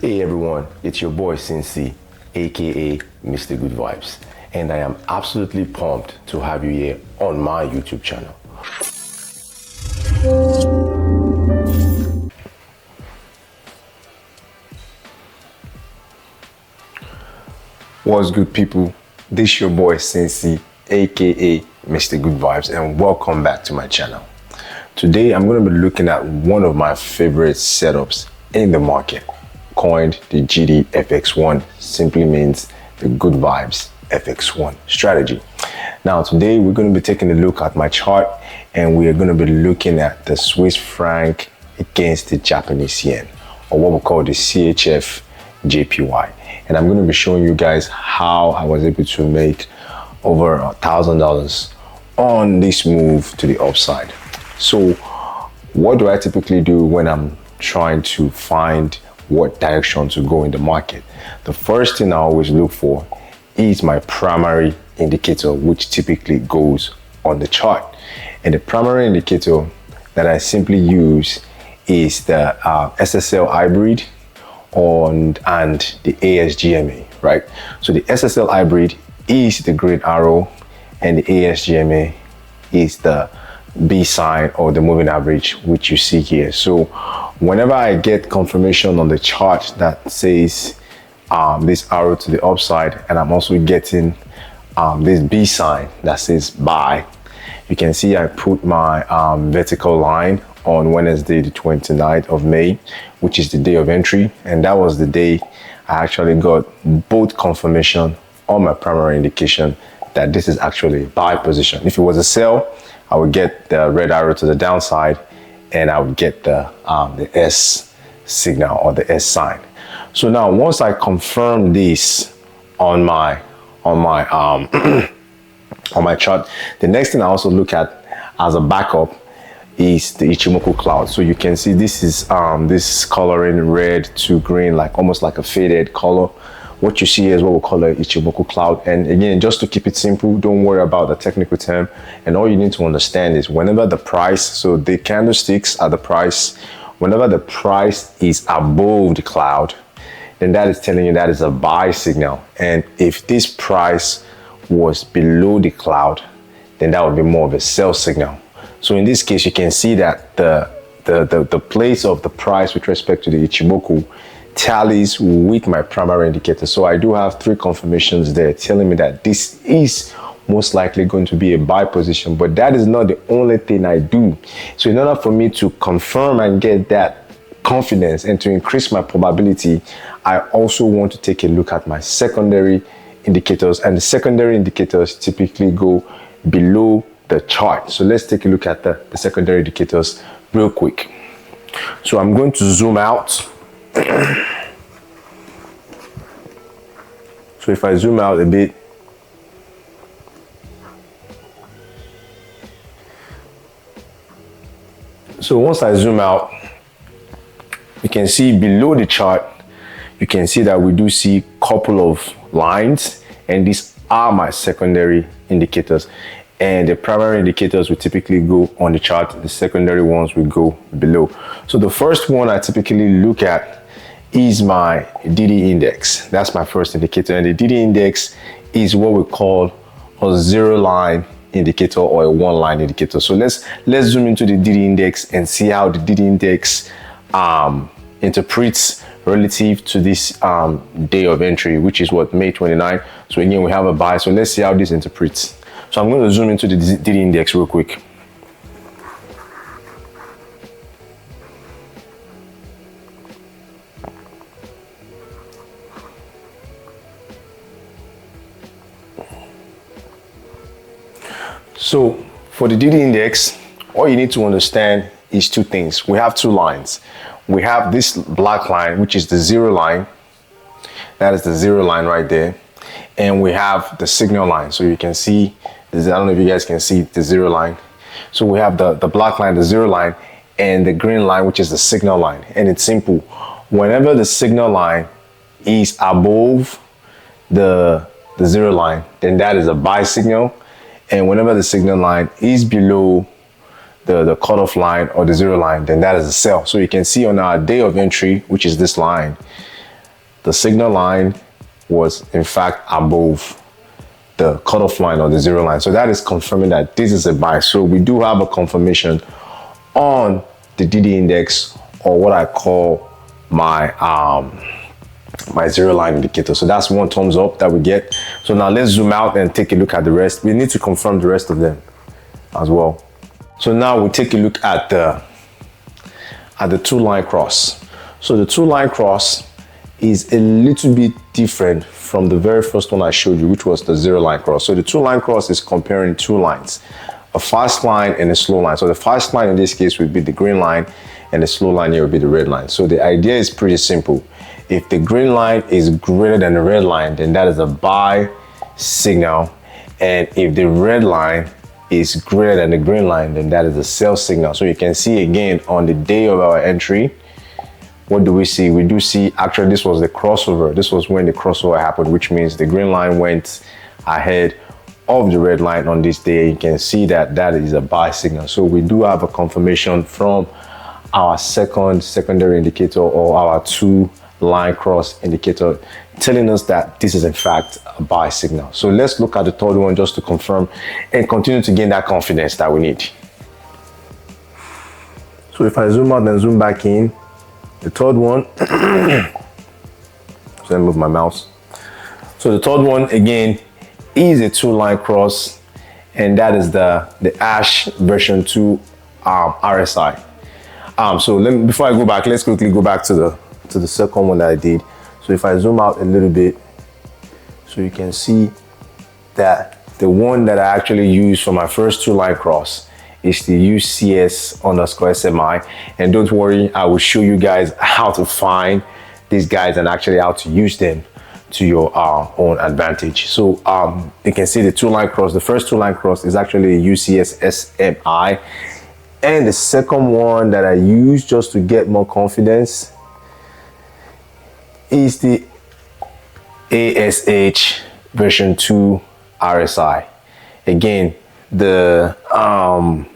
Hey everyone, it's your boy Cincy, aka Mr. Good Vibes, and I am absolutely pumped to have you here on my YouTube channel. What's good, people? This your boy Cincy, aka Mr. Good Vibes, and welcome back to my channel. Today I'm going to be looking at one of my favorite setups in the market, coined the GDFX1, simply means the Good Vibes FX1 strategy. Now today we're going to be taking a look at my chart, and we are going to be looking at the Swiss franc against the Japanese yen, or what we call the CHF JPY. And I'm going to be showing you guys how I was able to make over $1,000 on this move to the upside. So what do I typically do when I'm trying to find what direction to go in the market? The first thing I always look for is my primary indicator, which typically goes on the chart. And the primary indicator that I simply use is the SSL hybrid and the ASGMA, right? So the SSL hybrid is the green arrow, and the ASGMA is the B sign, or the moving average, which you see here. So whenever I get confirmation on the chart that says this arrow to the upside, and I'm also getting this B sign that says buy, you can see I put my vertical line on Wednesday the 29th of May, which is the day of entry, and that was the day I actually got both confirmation on my primary indication that this is actually a buy position. If it was a sell, I would get the red arrow to the downside, and I would get the S signal, or the S sign. So now once I confirm this on my on my chart, the next thing I also look at as a backup is the Ichimoku cloud. So you can see this is this coloring red to green, like almost like a faded color. What you see is what we call a Ichimoku cloud. And again, just to keep it simple, don't worry about the technical term. And all you need to understand is whenever the price, so the candlesticks are the price, whenever the price is above the cloud, then that is telling you that is a buy signal. And if this price was below the cloud, then that would be more of a sell signal. So in this case, you can see that the place of the price with respect to the Ichimoku tallies with my primary indicator. So I do have 3 confirmations there telling me that this is most likely going to be a buy position, but that is not the only thing I do. So in order for me to confirm and get that confidence and to increase my probability, I also want to take a look at my secondary indicators, and the secondary indicators typically go below the chart. So let's take a look at the secondary indicators real quick. So I'm going to zoom out. So if I zoom out a bit, so once I zoom out, you can see below the chart, you can see that we do see a couple of lines, and these are my secondary indicators. And the primary indicators will typically go on the chart, the secondary ones will go below. So the first one I typically look at is my DD index. That's my first indicator, and the DD index is what we call a 0 line indicator or a 1 line indicator. So let's zoom into the DD index and see how the DD index interprets relative to this day of entry, which is what, May 29. So again, we have a buy. So let's see how this interprets. So I'm going to zoom into the DD index real quick. So for the DD index, all you need to understand is 2 things. We have 2 lines. We have this black line, which is the 0 line. That is the 0 line right there. And we have the signal line. So you can see, I don't know if you guys can see the 0 line. So we have the black line, the 0 line, and the green line, which is the signal line. And it's simple. Whenever the signal line is above the 0 line, then that is a buy signal. And whenever the signal line is below the cutoff line or the zero line, then that is a sell. So you can see on our day of entry, which is this line, the signal line was in fact above the cutoff line or the zero line. So that is confirming that this is a buy. So we do have a confirmation on the DD index, or what I call my my zero line indicator. So that's one thumbs up that we get. So now let's zoom out and take a look at the rest. We need to confirm the rest of them as well. So now we take a look at the two line cross. So the two line cross is a little bit different from the very first one I showed you, which was the zero line cross. So the two line cross is comparing two lines, a fast line and a slow line. So the fast line in this case would be the green line, and the slow line here would be the red line. So the idea is pretty simple. If the green line is greater than the red line, then that is a buy signal. And if the red line is greater than the green line, then that is a sell signal. So you can see again on the day of our entry, what do we see? We do see, actually this was the crossover. This was when the crossover happened, which means the green line went ahead of the red line on this day. You can see that that is a buy signal. So we do have a confirmation from our secondary indicator, or our two line cross indicator, telling us that this is in fact a buy signal. So let's look at the third one just to confirm and continue to gain that confidence that we need. So if I zoom out and zoom back in, the third one, so let me move my mouse. So the third one again is a two line cross, and that is the Ash version 2 RSI. So before I go back, let's quickly go back to the second one that I did. So if I zoom out a little bit, so you can see that the one that I actually used for my first two line cross is the UCS_SMI. And don't worry, I will show you guys how to find these guys and actually how to use them to your own advantage. So you can see the two line cross. The first two line cross is actually a UCS_SMI. And the second one that I use just to get more confidence is the ASH version 2 RSI. Again, the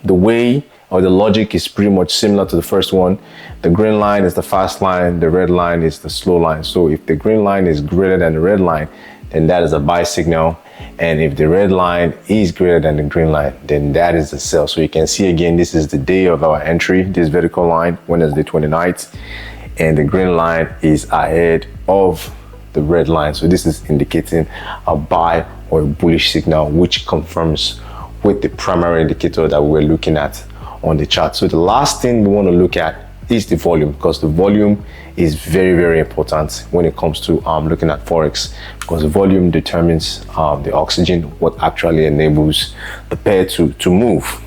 way or the logic is pretty much similar to the first one. The green line is the fast line, the red line is the slow line. So if the green line is greater than the red line, then that is a buy signal. And if the red line is greater than the green line, then that is a sell. So you can see again, this is the day of our entry, this vertical line, Wednesday 29th, and the green line is ahead of the red line. So this is indicating a buy or a bullish signal, which confirms with the primary indicator that we're looking at on the chart. So the last thing we want to look at is the volume, because the volume is very, very important when it comes to looking at Forex, because the volume determines the oxygen, what actually enables the pair to move.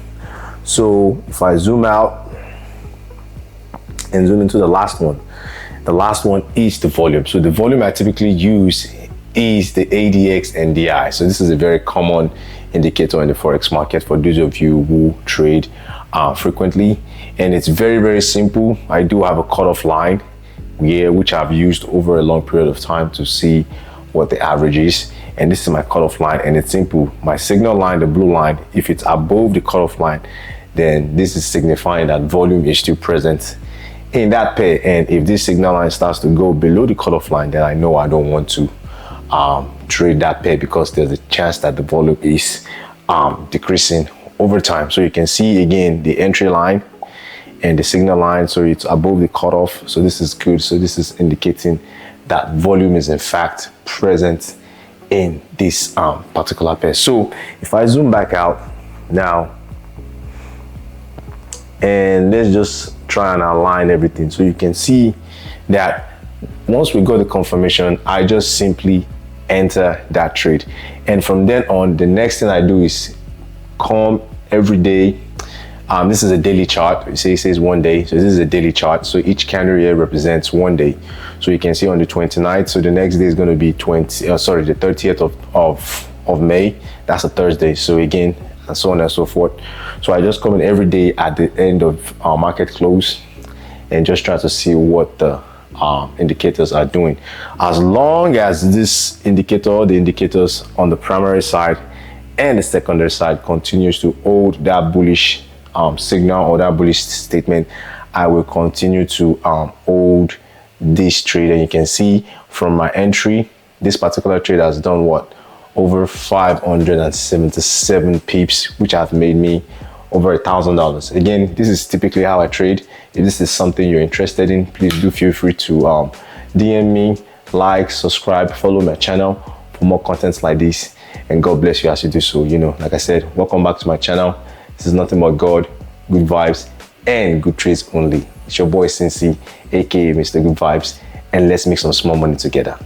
So if I zoom out and zoom into the last one is the volume. So the volume I typically use is the ADX and DI. So this is a very common indicator in the Forex market for those of you who trade frequently, and it's very, very simple. I do have a cutoff line here, which I've used over a long period of time to see what the average is, and this is my cutoff line, and it's simple. My signal line, the blue line, if it's above the cutoff line, then this is signifying that volume is still present in that pair. And if this signal line starts to go below the cutoff line, then I know I don't want to trade that pair, because there's a chance that the volume is decreasing over time. So you can see again the entry line and the signal line, so it's above the cutoff. So this is good. So this is indicating that volume is in fact present in this particular pair. So if I zoom back out now, and let's just try and align everything, so you can see that once we got the confirmation, I just simply enter that trade, and from then on, the next thing I do is come every day. This is a daily chart. You see, it says 1 day, so this is a daily chart. So each candle here represents 1 day. So you can see on the 29th, so the next day is going to be the 30th of May. That's a Thursday. So again, and so on and so forth. So I just come in every day at the end of our market close and just try to see what the indicators are doing. As long as this indicator, the indicators on the primary side and the secondary side, continues to hold that bullish signal or that bullish statement, I will continue to hold this trade. And you can see from my entry, this particular trade has done what? Over 577 pips, which have made me over $1,000. Again, this is typically how I trade. If this is something you're interested in, please do feel free to DM me, like, subscribe, follow my channel for more contents like this. And God bless you as you do so. You know, like I said, welcome back to my channel. This is nothing but God, good vibes, and good trades only. It's your boy Cincy, aka Mr. Good Vibes, and let's make some small money together.